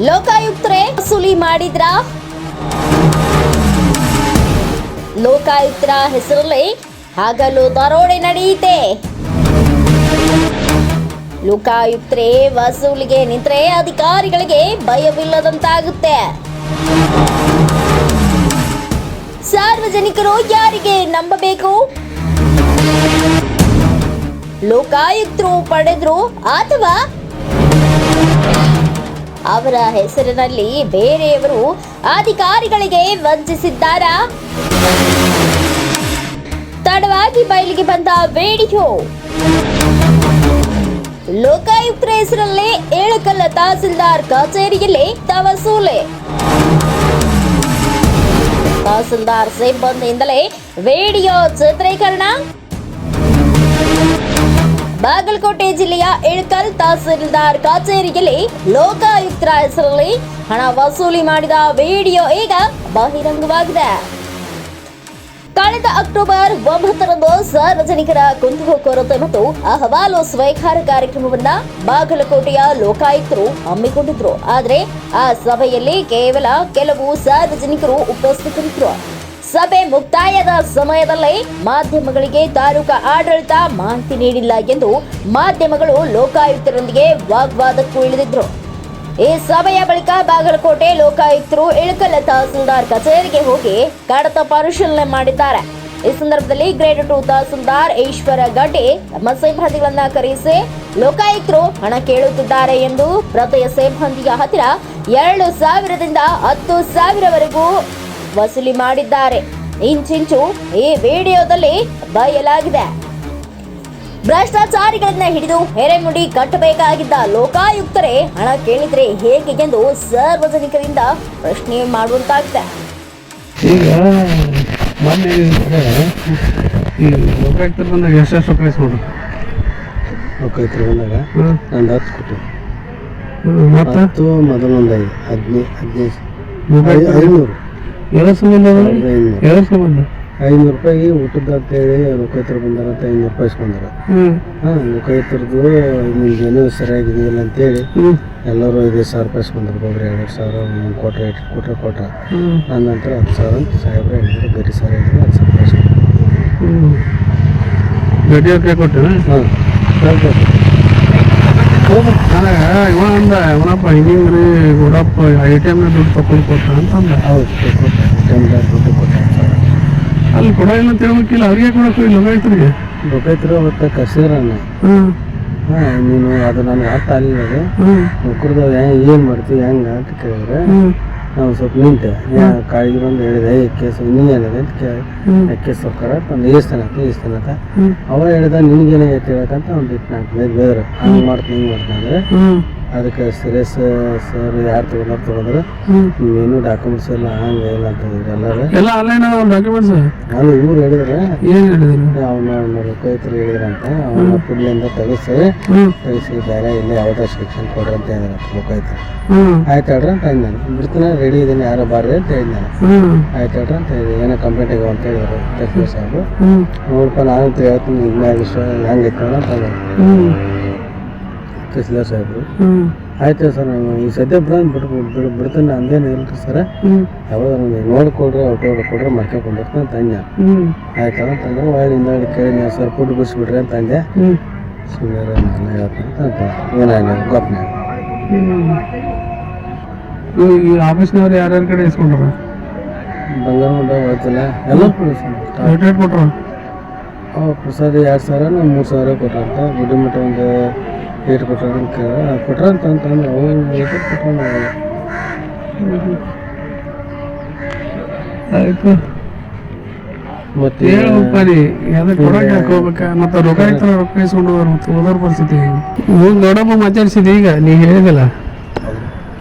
ಲೋಕಾಯುಕ್ತರೇ ವಸೂಲಿ ಮಾಡಿದ್ರ? ಲೋಕಾಯುಕ್ತರ ಹೆಸರಲ್ಲಿ ಹಗಲು ದರೋಡೆ ನಡೆಯುತ್ತೆ. ಲೋಕಾಯುಕ್ತರೇ ವಸೂಲಿಗೆ ನಿಂತರೆ ಅಧಿಕಾರಿಗಳಿಗೆ ಭಯವಿಲ್ಲದಂತಾಗುತ್ತೆ. ಸಾರ್ವಜನಿಕರು ಯಾರಿಗೆ ನಂಬಬೇಕು? ಲೋಕಾಯುಕ್ತರು ಪಡೆದ್ರು ಅಥವಾ ಅವರ ಹೆಸರಿನಲ್ಲಿ ಬೇರೆಯವರು ಅಧಿಕಾರಿಗಳಿಗೆ ವಂಚಿಸಿದ್ದಾರಾ? ತಡವಾಗಿ ಬಯಲಿಗೆ ಬಂದ ವಿಡಿಯೋ. ಲೋಕಾಯುಕ್ತರ ಹೆಸರಲ್ಲಿ ಏಳಕಲ್ಲ ತಹಸೀಲ್ದಾರ್ ಕಚೇರಿಯಲ್ಲಿ ವಸೂಲಿ. ತಹಸೀಲ್ದಾರ್ ಸಿಬ್ಬಂದಿಯಿಂದಲೇ ವಿಡಿಯೋ ಚಿತ್ರೀಕರಣ. ಬಾಗಲಕೋಟೆ ಜಿಲ್ಲೆಯ ಇಳಕಲ್ ತಹಸೀಲ್ದಾರ್ ಕಚೇರಿಯಲ್ಲಿ ಲೋಕಾಯುಕ್ತರ ಹೆಸರಲ್ಲಿ ಹಣ ವಸೂಲಿ ಮಾಡಿದ ವಿಡಿಯೋ ಈಗ ಬಹಿರಂಗವಾಗಿದೆ. ಕಳೆದ ಅಕ್ಟೋಬರ್ 9ರಂದು ಸಾರ್ವಜನಿಕರ ಕುಂದುಕೊರತೆ ಮತ್ತು ಅಹವಾಲು ಸ್ವೀಕಾರ ಕಾರ್ಯಕ್ರಮವನ್ನ ಬಾಗಲಕೋಟೆಯ ಲೋಕಾಯುಕ್ತರು ಹಮ್ಮಿಕೊಂಡಿದ್ರು. ಆದರೆ ಆ ಸಭೆಯಲ್ಲಿ ಕೇವಲ ಕೆಲವು ಸಾರ್ವಜನಿಕರು ಉಪಸ್ಥಿತರಿದ್ದರು. ಸಭೆ ಮುಕ್ತಾಯದ ಸಮಯದಲ್ಲೇ ಮಾಧ್ಯಮಗಳಿಗೆ ತಾಲೂಕಾ ಆಡಳಿತ ಮಾಹಿತಿ ನೀಡಿಲ್ಲ ಎಂದು ಮಾಧ್ಯಮಗಳು ಲೋಕಾಯುಕ್ತರೊಂದಿಗೆ ವಾಗ್ವಾದಕ್ಕೂ ಇಳಿದಿದ್ರು. ಈ ಸಭೆಯ ಬಳಿಕ ಬಾಗಲಕೋಟೆ ಲೋಕಾಯುಕ್ತರು ಇಳಕಲ್ ತಹಸೀಲ್ದಾರ್ ಕಚೇರಿಗೆ ಹೋಗಿ ಕಡತ ಪರಿಶೀಲನೆ ಮಾಡಿದ್ದಾರೆ. ಈ ಸಂದರ್ಭದಲ್ಲಿ ಗ್ರೇಡ್ 2 ತಹಸೀಲ್ದಾರ್ ಈಶ್ವರ ಗಡ್ಡೆ ತಮ್ಮ ಸಿಬ್ಬಂದಿಗಳನ್ನ ಕರೆಸಿ ಲೋಕಾಯುಕ್ತರು ಹಣ ಕೇಳುತ್ತಿದ್ದಾರೆ ಎಂದು ಪ್ರತಿ ಸಿಬ್ಬಂದಿಯ ಹತ್ತಿರ 2,000ದಿಂದ 10,000ವರೆಗೂ ವಸೂಲಿ ಮಾಡಿದ್ದಾರೆ. ಇಂಚಿಂಚು ಈ ವಿಡಿಯೋದಲ್ಲಿ ಬಯಲಾಗಿದೆ. ಭ್ರಷ್ಟಾಚಾರಿಗಳನ್ನ ಹಿಡಿದು ಹೆರೆಮುಡಿ ಕಟ್ಟಬೇಕಾಗಿದ್ದ ಲೋಕಾಯುಕ್ತರೇ ಹಣ ಕೇಳಿದ್ರೆ ಹೇಗೆ ಎಂದು ಸಾರ್ವಜನಿಕರಿಂದ ಪ್ರಶ್ನೆ ಮಾಡುವಂತಾಗಿದೆ. ಈಗ ಮೊನ್ನೆ ಈ ಲೋಕಾಯುಕ್ತರು ಬಂದಾಗ ಎಷ್ಟು ರೊಕ್ಕ ಇಸ್ಕೊಂಡು ಲೋಕಾಯುಕ್ತರು ಬಂದಾಗ ಒಂದು 10 ಕೊಟ್ಟು ಮತ್ತು ಮೊದಲೊಂದು 15 500 ಎರಡು ಸಂಬಂಧ ಎರಡು ಸಂಬಂಧ 500 ರೂಪಾಯಿ ಊಟದ ಅಂತೇಳಿ ಲೋಕಾಯುಕ್ತರು ಬಂದಾರ ಅಂತ 500 ರೂಪಾಯಿ ಇಸ್ಕೊಂಡಾರ. ಲೋಕಾಯುಕ್ತರದ್ದು ನಿಮ್ಗೇನೋ ಸರಿಯಾಗಿದೆಯಲ್ಲ ಅಂತೇಳಿ ಎಲ್ಲರೂ 5,000 ರೂಪಾಯಿ ಇಸ್ಕೊಂಡ್ರು. ಒಬ್ಬರು 2,000 ಕೊಟ್ರೆ ಕೊಟ್ರ ನನ್ನ ನಂತರ 10,000 ಅಂತ ಸಾಹೇಬ್ರೆ ಹೇಳಿದ್ರು. ಗಡಿ ಸರ್ ಹೇಳಿದ್ರು 10,000 ರೂಪಾಯಿ ಇಸ್ಕೊಂಡ್ರು. ಗಡಿ ರೂಪಾಯಿ ಕೊಟ್ಟೆ. ನನಗೆ ಇವ ಅಂದ ಇವನಪ್ಪ ಹಿಂಗ್ರಿ ಗುಡಪ್ಪ ATM ದುಡ್ಡು ತಗೊಂಡು ಕೊಟ್ಟ ಅಂತಂದ. ಹೌದು ATMದಾಗ ದುಡ್ಡು ಕೊಟ್ಟ. ಅಲ್ಲಿ ಕೊಡ ಇಲ್ಲ ಅಂತ ಹೇಳ್ಬೇಕಿಲ್ಲ, ಅವ್ರಿಗೆ ಕೊಡಕ್ಕೆ ಲೋಕಾಯುಕ್ತರಿಗೆ. ಲೋಕಾಯುಕ್ತರು ಅವತ್ತು ಕರ್ಸಿದ್ರನ್ನ ನೀನು ಅದು ನನಗೆ ಅರ್ಥ ಆಗಲಿಲ್ಲ. ಅದು ನೌಕರದವ ಏನು ಮಾಡ್ತೀವಿ ಹೆಂಗೆ ಅಂತ ಕೇಳಿದ್ರೆ ನಾವು ಸ್ವಲ್ಪ ನಿಂತೆ ಕಾಳಿಗೆ ಬಂದು ಹೇಳಿದೆ ಕೇಸ್ ನೀನೇನಿದೆ ಅಂತ ಕೇಳಿ ಕೇಸ್ ಸರ್ಕಾರ ಒಂದು ಈಸ್ತಾನತ್ತ ಅವ ಹೇಳಿದ ನಿನಗೇನಾಗೈತೆ ಹೇಳಕ್ಕಂತ ಒಂದು 4-5 ಬೇರೆ ಹಂಗೆ ಮಾಡ್ತೀನಿ ಹಿಂಗೆ ಮಾಡ್ತೀನಿ ಅಂದರೆ ಅದಕ್ಕೆ ಸೀರಿಯಸ್ ಸರ್ ಯಾರು ತಗೊಂಡ್ರೆ ನೀನು ಡಾಕ್ಯುಮೆಂಟ್ಸ್ ಎಲ್ಲ ಹಂಗೆ ಇಲ್ಲ ಅಂತ ಹೇಳಿದ್ರು. ಎಲ್ಲ ಆನ್ಲೈನ್ ಡಾಕ್ಯುಮೆಂಟ್ಸ್ ನಾನು ಇವ್ರು ಹೇಳಿದ್ರೆ ಏನು ಹೇಳಿದ್ರು ಅವನ ಲೋಕಾಯುಕ್ತರು ಹೇಳಿದ್ರಂತ ಅವನ ಪುಡ್ಲಿಂದ ತೆಗಿಸಿ ಬೇರೆ ಇಲ್ಲೇ ಯಾವ್ದಾರು ಶಿಕ್ಷಣ ಕೊಡ್ರಿ ಅಂತ ಹೇಳಿದ್ರು ಲೋಕಾಯುಕ್ತರು. ಆಯ್ತು ಹೇಳ್ರಿ ಅಂತ ಅಂದ್ ನಾನು ಬಿಡ್ತೀನಿ ರೆಡಿ ಇದ್ದೀನಿ ಯಾರೋ ಬಾರ್ರಿ ಅಂತ ಹೇಳಿದ್ ನಾನು. ಆಯ್ತು ಹೇಳ್ರಿ ಅಂತ ಹೇಳಿ ಏನೋ ಕಂಪ್ಲೇಂಟ್ ಆಗ್ಯಾವ ಅಂತ ಹೇಳಿದ್ರು ತಹಸೀಲ್ದಾರ್ ಸಾಹೇಬರು. ನೋಡಪ್ಪ ನಾನಂತ ಹೇಳ್ತೀನಿ ಹೆಂಗೈತೆ ಅಂತ ತಹಸೀಲ್ದಾರ್ ಸಾಹೇಬರು. ಆಯ್ತು ಸರ್ ನಾನು ಈ ಸದ್ಯ ಬಿಡ್ತಾನೆ ಅಂದೇನು ಇಲ್ರಿ ಸರ ಯಾವಾಗ ನೋಡ್ಕೊಡ್ರಿ ಔಟ್ ಕೊಡ್ರಿ ಮಾಡ್ಕೊಂಡ್ಬಂದಿರ್ತೀನಿ ಅಂತ ಅಂದೆ. ಆಯ್ತಲ್ಲ ಅಂತಂದ್ರೆ ಒಳ್ಳೆ ಹಿಂದೆ ಕೇಳಿ ಸರ್ ಫುಡ್ ಬಿಡಿಸ್ಬಿಡ್ರಿ ಅಂತ ಅಂದೆ. ಸುಮ್ಮನೆ ಹೇಳ್ತೀನಿ ಅಂತ ಏನಾಗ ಗೊಪ್ಪ ಈ ಆಫೀಸ್ನವ್ರು ಯಾರ್ಯಾರ ಕಡೆ ಇಸ್ಕೊಂಡ್ರ ಬಂಗಾರ ಮುಂಡ ಹೋಗ್ತಿಲ್ಲ ಎಲ್ಲ ಕೊಟ್ರ. ಪ್ರಸಾದ 2,000 ನಾವು 3,000 ಕೊಟ್ರಂತ. ಗುಡಿ ಮಠ ಒಂದು 8 ಕೊಟ್ರ ಅಂತ ಕೊಟ್ರಂತ ಅಂತಂದ್ರೆ ಅವು 8 ಕೊಟ್ರ. ಆಯ್ತು ಮತ್ತೆ ಹೇಳಪ್ಪ ನೀ ಅದಕ್ಕೆ ಕೊಡಕ್ಕೆ ಹಾಕೋಬೇಕ ಮತ್ತು ಲೋಕಾಯುಕ್ತರ ರೊಕ್ಕ ಇಸ್ಕೊಂಡು ಮತ್ತೆ ಹೋದವ್ರ ಪರಿಸ್ಥಿತಿ ಈಗ ದೊಡ್ಡಪ್ಪ ಮಾತಾಡ್ಸಿದ್ದೆ. ಈಗ ನೀ ಹೇಳಿದಲ್ಲ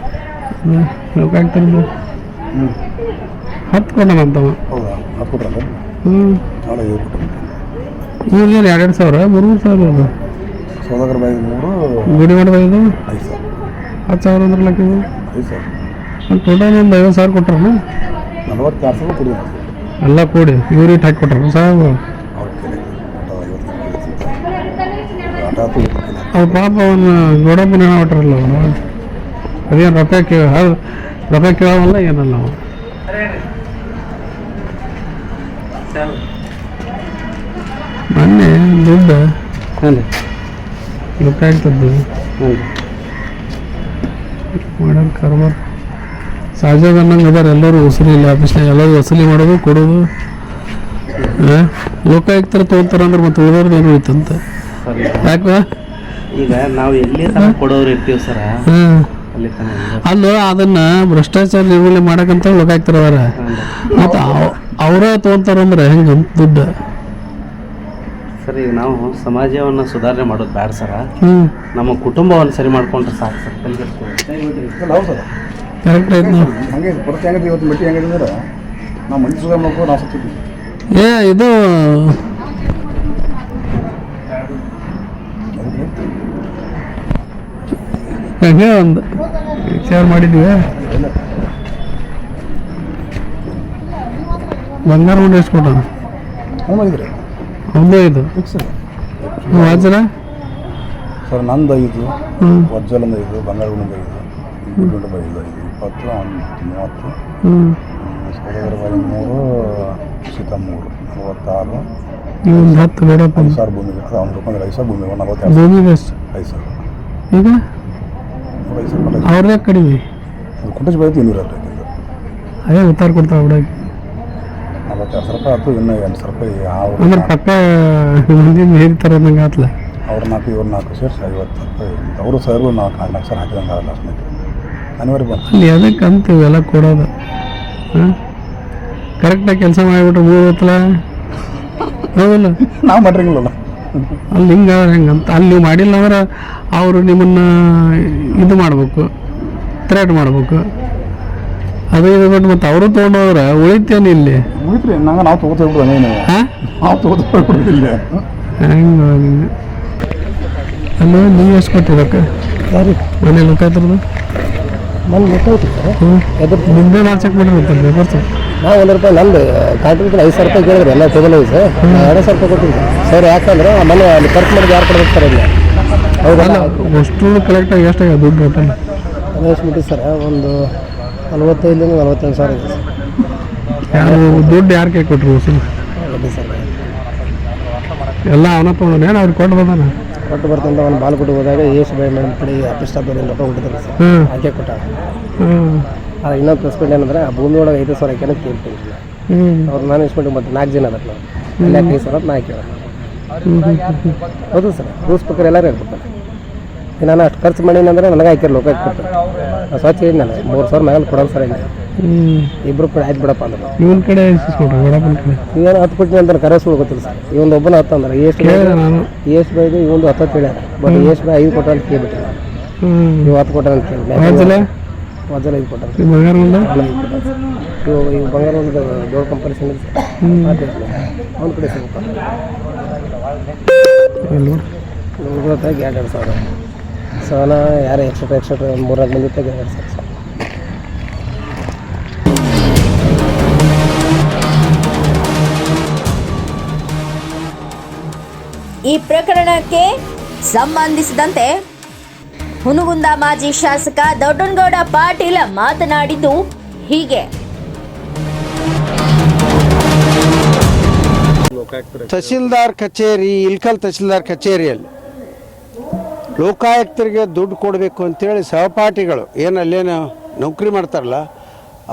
ಲೋಕಾಯುಕ್ತರದ್ದು 10 ಕೊಟ್ಟನಂತವ. ಇವ್ರಿಗೆ 2,000 3,000 ಸೌದಾಗರ ಬಾಯಿ ಗುಡಿ ಮಾಡಿದ 10,000 ಅಂದ್ರೆ ಲಕ್ಕ ಟೋಟಲ್ ಒಂದು 50,000 ಕೊಟ್ರ. 44,000 ಕೊಡಿ ಎಲ್ಲ ಕೂಡಿ ಇವ್ರಿಗೆ ಹಾಕಿ ಕೊಟ್ರ ಸಾಹೇಬ್. ಅವ್ರ ಪಾಪ ಅವನು ದೊಡ್ಡಪ್ಪನ ಹೊಟ್ರಲ್ಲ ಅವನು ಅದೇನು ರೊಕ್ಕ ಕೇಳೋವಲ್ಲ ಏನಲ್ಲ ನಾವು ಮೊನ್ನೆ ದುಡ್ಡು ಹಾಂ ರೀ ಲೋಕಾಯುಕ್ತದ್ದು ಹಾಂ ರೀ ಮಾಡೋದು ಕಾರ್ಬಾರ್ ಸಹಜ ಅನ್ನಂಗೆ ಅದಾರ ಎಲ್ಲರೂ ವಸೂಲಿ ಇಲ್ಲ ಆಫೀಸ್ನಾಗ ಎಲ್ಲರೂ ವಸೂಲಿ ಮಾಡೋದು ಕೊಡೋದು ಲೋಕಾಯುಕ್ತರು ತೊಗೊತಾರ ಅಂದ್ರೆ ಮತ್ತೆ ಉಳಿದವ್ರದ್ದು ಏನು ಹೋಯ್ತಂತ ಯಾಕೆ ಈಗ ನಾವು ಎಲ್ಲಿ ತನಕ ಕೊಡೋರು ಇರ್ತೀವಿ ಸರ ಹಾಂ ಅಲ್ಲಿ ತನಕ ಅಲ್ಲೋ ಅದನ್ನ ಭ್ರಷ್ಟಾಚಾರ ನಿರ್ಮೂಲನೆ ಮಾಡಕ್ಕಂತ ಲೋಕಾಯುಕ್ತರು ಅದಾರ ಮತ್ತು ಅವರ ತೊಗೊಂತಾರಂದ್ರೆ ಹೆಂಗೆ ದುಡ್ಡು ಸರ್ ಈಗ ನಾವು ಸಮಾಜವನ್ನು ಸುಧಾರಣೆ ಮಾಡೋದು ಬೇಡ ಸರ ಹ್ಞೂ ನಮ್ಮ ಕುಟುಂಬವನ್ನು ಸರಿ ಮಾಡ್ಕೊಂಡ್ರೆ ಸಾಕು ಸರ್ ಕರೆಕ್ಟ್ ಆಯ್ತು ನಾವು ಹಂಗೆ ಪರಿಸ್ಥಿತಿ ಹೆಂಗೈತಿ ಇವತ್ತು ಮಟ್ಟಿ ಹೆಂಗೈತಿ ಅಂದ್ರೆ ನಾವು ಮಂದಿ ಸುಧಾರಣೆ ಮಾಡ್ಕೊಂಡು ನಾವು ಸತ್ತಿದ್ವಿ ಇದು ಹಂಗೆ ಒಂದು ವಿಚಾರ ಮಾಡಿದ್ವಿ ಬಂಗಾರ ಉಂಡೆ ಎಷ್ಟು ಕೊಟ್ಟ ಹಂಗೆ ಮಾಡಿದ್ರಿ ಒಂದು ಐದು ಫಿಕ್ಸ್ ವಾಜರ ಸರ್ ನಂದು 5 ಹ್ಞೂ ವಜ್ಜಲಂದು 5 ಬಂಗಾರ ಗುಂಡು 5 ಗುಂಡು 5 20 ಅವ್ನು 30 ಹ್ಞೂ ಸೌದರ ಬಾಯಿ 3 ಸೀತಾ 3 46 ಒಂದು 10 ಬೇಡಪ್ಪ 5,000 ಭೂಮಿಗೆ ಅದು ಅವ್ನು ರೂಪಾಯಿ 5,000 ಭೂಮಿ 42 ಭೂಮಿಗೆ ಎಷ್ಟು 5,000 ಈಗ 5,000 ಅವ್ರದೇ ಕಡಿಮೆ ಕುಂಟೇಜ್ ಬೈತು 200 ಅದೇ ಉತ್ತಾರ ಕೊಡ್ತಾವೆ ಹುಡುಗಿ 42,000 ರೂಪಾಯಿ ಆಯ್ತು ಇನ್ನೂ 8,000 ರೂಪಾಯಿ ಅಂದ್ರೆ ಪಕ್ಕ ಮಂದಿ ಹೇರ್ತಾರೆ ಅನ್ನಂಗೆ ಆತ್ಲ ಅವ್ರು 4 ಇವ್ರು 4 ಸೇರಿಸಿ 50 ರೂಪಾಯಿ ಅವರು ಸಾವಿರ 4 ಸಾವಿರ ಹಾಕಿದಂಗೆ ಆಗಲ್ಲ ಅಷ್ಟೇ ಅನಿವಾರ್ಯ ಬಂತು ಅಲ್ಲಿ ಅದಕ್ಕೆ ಅಂತ ಇವೆಲ್ಲ ಕೊಡೋದು ಹಾಂ ಕರೆಕ್ಟಾಗಿ ಕೆಲಸ ಮಾಡಿಬಿಟ್ರೆ ಮುಗಿದತ್ತಲ್ಲ ಹೌದಲ್ಲ ನಾವು ಮಾಡಿರಂಗಿಲ್ಲಲ್ಲ ಅಲ್ಲಿ ಹಿಂಗೆ ಹೆಂಗಂತ ಅಲ್ಲಿ ನೀವು ಮಾಡಿಲ್ಲ ಅಂದ್ರೆ ಅವರು ನಿಮ್ಮನ್ನು ಇದು ಮಾಡ್ಬೇಕು ಥ್ರೆಟ್ ಮಾಡ್ಬೇಕು ಅದು ಇದು ಬಿಟ್ಟು ಮತ್ತು ಅವರು ತೊಗೊಂಡೋದ್ರೆ ಉಳಿತೇನೆ ಇಲ್ಲಿ ಮುಗಿತ್ರಿ ನಾವು ತೊಗೋತಾ ಬಿಡೋದು ಹಂಗೇನು ಹಾಂ ನಾವು ತೊಗೋತಾ ಬಿಡೋದಿಲ್ಲ ಹೆಂಗೆ ಅಲ್ಲೋ ನೀವು ಎಷ್ಟು ಕೊಟ್ಟಿದ್ದಕ್ಕೆ ಯಾರು ಮನೆ ಲೋಕಾಯುಕ್ತರದು ನನ್ನ ಗೊತ್ತಾಯ್ತು ಸರ್ ಹ್ಞೂ ನಿಮ್ಮದೇ ಚೆಕ್ ಮಾಡಿರ್ತಾರೆ ಪೇಪರ್ಸು ನಾವು 1 ರೂಪಾಯಿ ನಂದು ಕಾಂಟ್ರಿಬ್ಯೂಷನ್ 5,000 ರೂಪಾಯಿ ಕೇಳಿದ್ರಿ ಎಲ್ಲ ಟೇಬಲ್ ಐತೆ ಸರ್ 2,000 ರೂಪಾಯಿ ಕೊಟ್ಟಿದ್ದೆ ಸರ್ ಯಾಕಂದ್ರೆ ಮನೆ ಅಲ್ಲಿ ಖರ್ಚು ಮಾಡಿದ್ದು ಯಾರು ಕೊಡ್ಬೇಕು ಸರ್ ಇಲ್ಲಿ ಅಲ್ಲ ಅಷ್ಟು ಕರೆಕ್ಟಾಗಿ ಎಷ್ಟಾಗ ದುಡ್ಡು ಟೋಟಲ್ ಎಷ್ಟು ಬಿಟ್ಟು ಸರ್ ಒಂದು 45 48 ಸಾವಿರ ಇದೆ ಯಾರು ದುಡ್ಡು ಯಾರು ಕೈ ಕೊಟ್ಟರು ವಸೂಲಿ ಸರ್ ಎಲ್ಲ ಅವನ ತೊಗೊಂಡೇನು ಅವ್ರಿಗೆ ಕೊಟ್ಟು ಬಂದಾನ ಕೊಟ್ಟು ಬರ್ತಂತ ಒಂದು ಬಾಲ್ಕೋಟೆ ಹೋದಾಗ ಎಷ್ಟು ಬೈ ಮೇಡಮ್ ಕಡೆ ಆಫೀಸ್ ಸ್ಟಾಫಲ್ಲಿ ರೊಕ್ಕ ಕೊಟ್ಟಿದ್ದಾರೆ ಸರ್ ಹ್ಞೂ ಹಾಕಿ ಕೊಟ್ಟ ಹ್ಞೂ ಅದು ಇನ್ನೊಂದು ಪ್ಲಸ್ ಪಾಯಿಂಟ್ ಏನಂದ್ರೆ ಆ ಭೂಮಿ ಒಳಗೆ 5,000 ಹಾಕ್ಯಾನ ಕೇಳ್ತೀನಿ ಹ್ಞೂ ಅವ್ರು ಮ್ಯಾನೇಜ್ಮೆಂಟ್ ಮತ್ತು 4 ಜನ ಅದಾರ ನಾವು ಅಲ್ಲಿ 5,000 ಅಂತ ನಾ ಹಾಕ್ಯಾರ ಹೌದು ಸರ್ ರೂಲ್ಸ್ ಪ್ರಕಾರ ಎಲ್ಲರೂ ಹೇಳ್ಕೊಡ್ತಾರೆ ನಾನು ಅಷ್ಟು ಖರ್ಚು ಮಾಡೀನಿ ಅಂದರೆ ನನಗೆ ಹಾಕ್ಯಾರ ಲೋಕ ಕೊಡ್ತಾರೆ ನಾನು ಸ್ವಚ್ಛ ಹೇಳಿದ್ನಲ್ಲ 3,000 ಮ್ಯಾಲೆ ಕೊಡೋಲ್ಲ ಸರ್ ಇಲ್ಲಿ ಇಬ್ಬರು ಕೂಡ ಆಯ್ತು ಬಿಡಪ್ಪ ಅಂದ್ರೆ ಇವನ ಕಡೆ ಇಸ್ಕೊಟ್ರು ವಡಪ್ಪನ ಕಡೆ ಇವೇನು 10 ಕೊಟ್ಟಿನಿ ಅಂತ ಕರೆಸು ಗೊತ್ತಿಲ್ಲ ಸರ್ ಇವೊಂದು ಒಬ್ಬನ 10 ಅಂದ್ರೆ ಎಷ್ಟು ಕೇಳಿದೆ ನಾನು ಎಷ್ಟು ಬೈದು ಇವೊಂದು 10 ಹೇಳ್ಯಾರ ಬಟ್ ಎಷ್ಟು ಬೈ 5 ಕೊಟ್ಟ ಅಂತ ಕೇಳ್ಬಿಟ್ಟಿಲ್ಲ ಹ್ಞೂ ನೀವು 10 ಕೊಟ್ಟ ಅಂತ ಕೇಳಿ ವಾಜಲ ಮೊದಲು 5 ಕೊಟ್ಟ ಈ ಬಂಗಾರ ಉಂಡ ಇವು ಬಂಗಾರ ಒಂದು ದೊಡ್ಡ ಕಂಪನಿ ಸಿಗುತ್ತೆ ಅವ್ನ ಕಡೆ ಸಿಗುತ್ತೆ ಅಲ್ವಾ ಉಳಿದತ್ತಾಗಿ 2,000 ಸವನ ಯಾರು ಎಕ್ಸ್ಟ್ರಾ 3-4 ಮಂದಿ ಇತ್ತಾಗ 2,000 ಈ ಪ್ರಕರಣಕ್ಕೆ ಸಂಬಂಧಿಸಿದಂತೆ ಹುನಗುಂದ ಮಾಜಿ ಶಾಸಕ ದೊಡ್ಡನಗೌಡ ಪಾಟೀಲ್ ಮಾತನಾಡಿದ್ದು ಹೀಗೆ. ತಹಸೀಲ್ದಾರ್ ಕಚೇರಿ ಇಲ್ಕಲ್ ತಹಸೀಲ್ದಾರ್ ಕಚೇರಿಯಲ್ಲಿ ಲೋಕಾಯುಕ್ತರಿಗೆ ದುಡ್ಡು ಕೊಡಬೇಕು ಅಂತೇಳಿ ಸಹಪಾಠಿಗಳು ಏನು ಅಲ್ಲೇನು ನೌಕರಿ ಮಾಡ್ತಾರಲ್ಲ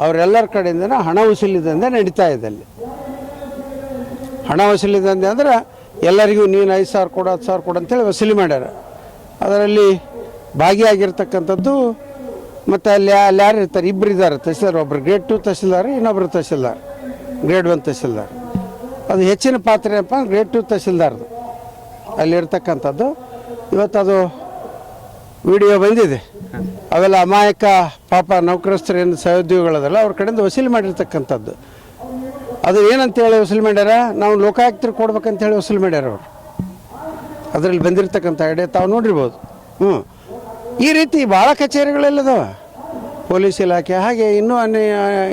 ಅವರೆಲ್ಲರ ಕಡೆಯಿಂದ ಹಣ ವಸೂಲಿದಂದೆ ನಡೀತಾ ಇದೆ ಅಲ್ಲಿ. ಹಣ ವಸೂಲಿದಂದೆ ಅಂದ್ರೆ ಎಲ್ಲರಿಗೂ ನೀನು 5,000 ಕೊಡು 10,000 ಕೊಡು ಅಂತೇಳಿ ವಸೂಲಿ ಮಾಡ್ಯಾರ. ಅದರಲ್ಲಿ ಭಾಗಿಯಾಗಿರ್ತಕ್ಕಂಥದ್ದು ಮತ್ತು ಅಲ್ಲಿ ಯಾರು ಇರ್ತಾರೆ, ಇಬ್ಬರು ಇದ್ದಾರೆ ತಹಸೀಲ್ದಾರ್, ಒಬ್ಬರು ಗ್ರೇಡ್ 2 ತಹಸೀಲ್ದಾರ್, ಇನ್ನೊಬ್ಬರು ತಹಸೀಲ್ದಾರ್ ಗ್ರೇಡ್ 1 ತಹಸೀಲ್ದಾರ್. ಅದು ಹೆಚ್ಚಿನ ಪಾತ್ರ ಏನಪ್ಪ ಗ್ರೇಡ್ 2 ತಹಸೀಲ್ದಾರ್ದು ಅಲ್ಲಿರ್ತಕ್ಕಂಥದ್ದು. ಇವತ್ತು ಅದು ವಿಡಿಯೋ ಬಂದಿದೆ. ಅವೆಲ್ಲ ಅಮಾಯಕ ಪಾಪ ನೌಕರಸ್ಥರು ಏನು ಸಹೋದ್ಯೋಗಿಗಳದಲ್ಲ ಅವ್ರ ಕಡೆಯಿಂದ ವಸೂಲಿ ಮಾಡಿರ್ತಕ್ಕಂಥದ್ದು. ಅದು ಏನಂತೇಳಿ ವಸೂಲಿ ಮಾಡ್ಯಾರ, ನಾವು ಲೋಕಾಯುಕ್ತರು ಕೊಡ್ಬೇಕಂತೇಳಿ ವಸೂಲಿ ಮಾಡ್ಯಾರ ಅವರು. ಅದರಲ್ಲಿ ಬಂದಿರತಕ್ಕಂಥ ಐಡಿಯಾ ತಾವು ನೋಡಿರ್ಬೋದು. ಈ ರೀತಿ ಭಾಳ ಕಚೇರಿಗಳೆಲ್ಲದವ, ಪೊಲೀಸ್ ಇಲಾಖೆ ಹಾಗೆ ಇನ್ನೂ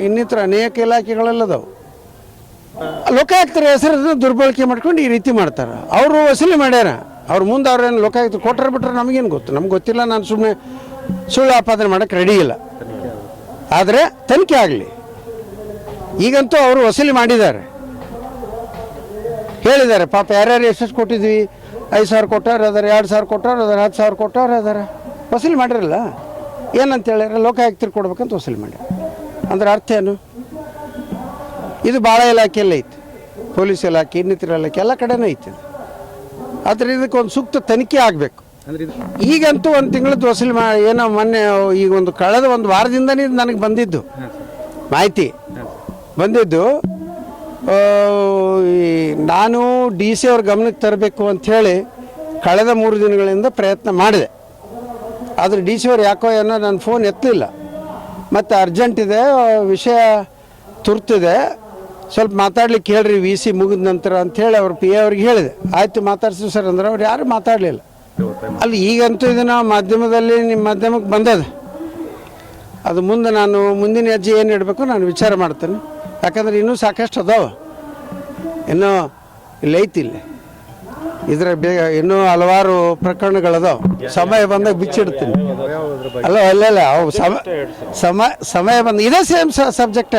ಇನ್ನಿತರ ಅನೇಕ ಇಲಾಖೆಗಳೆಲ್ಲದವು. ಲೋಕಾಯುಕ್ತರ ಹೆಸರನ್ನು ದುರ್ಬಳಕೆ ಮಾಡ್ಕೊಂಡು ಈ ರೀತಿ ಮಾಡ್ತಾರೆ. ಅವರು ವಸೂಲಿ ಮಾಡ್ಯಾರ, ಅವ್ರ ಮುಂದೆ ಅವ್ರೇನು ಲೋಕಾಯುಕ್ತ ಕೊಟ್ಟರೆ ಬಿಟ್ರೆ ನಮಗೇನು ಗೊತ್ತು, ನಮ್ಗೆ ಗೊತ್ತಿಲ್ಲ. ನಾನು ಸುಮ್ಮನೆ ಸುಳ್ಳು ಆಪಾದನೆ ಮಾಡೋಕ್ಕೆ ರೆಡಿ ಇಲ್ಲ. ಆದರೆ ತನಿಖೆ ಆಗಲಿ. ಈಗಂತೂ ಅವರು ವಸೂಲಿ ಮಾಡಿದ್ದಾರೆ, ಹೇಳಿದ್ದಾರೆ. ಪಾಪ ಯಾರ್ಯಾರು ಎಷ್ಟೆಷ್ಟು ಕೊಟ್ಟಿದ್ವಿ, 5,000 ಕೊಟ್ಟವ್ರು ಅದಾರೆ, 2,000 ಕೊಟ್ಟವ್ರು ಅದಾರೆ, 10,000 ಕೊಟ್ಟವ್ರು ಅದಾರೆ. ವಸೂಲಿ ಮಾಡಿರಲ್ಲ. ಏನಂತ ಹೇಳ್ಯಾರ, ಲೋಕಾಯುಕ್ತರು ಕೊಡ್ಬೇಕಂತ ವಸೂಲಿ ಮಾಡ್ಯಾರ. ಅಂದ್ರೆ ಅರ್ಥ ಏನು? ಇದು ಭಾಳ ಇಲಾಖೆಯಲ್ಲೇ ಐತಿ, ಪೊಲೀಸ್ ಇಲಾಖೆ, ಇನ್ನಿತರ ಇಲಾಖೆ ಎಲ್ಲ ಕಡೆನೂ ಐತಿ. ಆದರೆ ಇದಕ್ಕೊಂದು ಸೂಕ್ತ ತನಿಖೆ ಆಗಬೇಕು. ಈಗಂತೂ ಒಂದು ತಿಂಗಳದ್ದು ವಸೂಲಿ ಏನೋ ಮೊನ್ನೆ ಈಗ ಕಳೆದ ಒಂದು ವಾರದಿಂದನೇ ನನಗೆ ಬಂದಿದ್ದು ಮಾಹಿತಿ ಬಂದಿದ್ದು. ನಾನು DC ಅವ್ರ ಗಮನಕ್ಕೆ ತರಬೇಕು ಅಂಥೇಳಿ ಕಳೆದ 3 ದಿನಗಳಿಂದ ಪ್ರಯತ್ನ ಮಾಡಿದೆ. ಆದರೆ DC ಅವ್ರು ಯಾಕೋ ಏನೋ ನನ್ನ ಫೋನ್ ಎತ್ತಲಿಲ್ಲ. ಮತ್ತು ಅರ್ಜೆಂಟ್ ಇದೆ, ವಿಷಯ ತುರ್ತಿದೆ, ಸ್ವಲ್ಪ ಮಾತಾಡ್ಲಿಕ್ಕೆ ಹೇಳ್ರಿ VC ಮುಗಿದ ನಂತರ ಅಂಥೇಳಿ ಅವ್ರ PA ಅವ್ರಿಗೆ ಹೇಳಿದೆ. ಆಯಿತು ಮಾತಾಡ್ತೀವಿ ಸರ್ ಅಂದ್ರೆ ಅವ್ರು ಯಾರು ಮಾತಾಡಲಿಲ್ಲ. ಅಲ್ಲಿ ಈಗಂತೂ ಇದನ್ನು ಮಾಧ್ಯಮದಲ್ಲಿ ನಿಮ್ಮ ಮಾಧ್ಯಮಕ್ಕೆ ಬಂದದ. ಅದು ಮುಂದೆ ನಾನು ಮುಂದಿನ ಹೆಜ್ಜೆ ಏನು ಇಡಬೇಕು ನಾನು ವಿಚಾರ ಮಾಡ್ತೇನೆ. ಯಾಕಂದ್ರೆ ಇನ್ನೂ ಸಾಕಷ್ಟು ಅದಾವ, ಇನ್ನೂ ಇಲ್ಲಿ ಐತಿ, ಇಲ್ಲಿ ಇದರ ಇನ್ನೂ ಹಲವಾರು ಪ್ರಕರಣಗಳದಾವ. ಸಮಯ ಬಂದಾಗ ಬಿಚ್ಚಿಡ್ತೀನಿ. ಅಲ್ಲ ಅವು ಸಮಯ ಬಂದ ಇದೇ ಸೇಮ್ ಸಬ್ಜೆಕ್ಟ.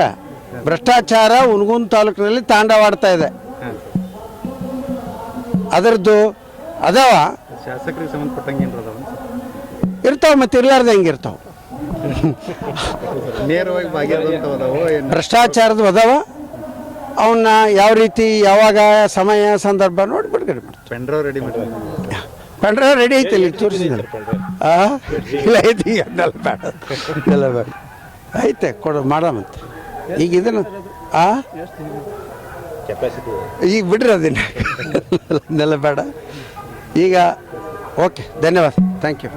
ಭ್ರಷ್ಟಾಚಾರ ಹುನಗುಂದ ತಾಲೂಕಿನಲ್ಲಿ ತಾಂಡವಾಡ್ತಾ ಇದೆ. ಅದರದ್ದು ಅದಾವ, ಶಾಸಕರಿಗೆ ಸಂಬಂಧಪಟ್ಟಂಗೆ ಇರ್ತಾವ, ಮತ್ತೆ ಇರ್ಲಾರ್ದ ಹೆಂಗಿರ್ತಾವ. ನೇರವಾಗಿ ಭ್ರಷ್ಟಾಚಾರದ ಅದಾವ. ಅವನ್ನ ಯಾವ ರೀತಿ ಯಾವಾಗ ಸಮಯ ಸಂದರ್ಭ ನೋಡಿ ಬಿಡುಗಡೆ ಮಾಡ್ತಾರೆ. ಪೆಂಡ್ರೈವ್ ರೆಡಿ ಐತಿ, ಇಲ್ಲಿ ತೋರಿಸಿದ ಇಲ್ಲ ಐತಿ. ಅದೆಲ್ಲ ಬೇಡ, ಎಲ್ಲ ಬೇಡ, ಐತೆ ಕೊಡು ಮಾಡಮಂತೆ. ಈಗ ಇದನ್ನು ಈಗ ಬಿಡ್ರಿ ಅದನ್ನ ಬೇಡ ಈಗ. ಓಕೆ, ಧನ್ಯವಾದ, ಥ್ಯಾಂಕ್ ಯು.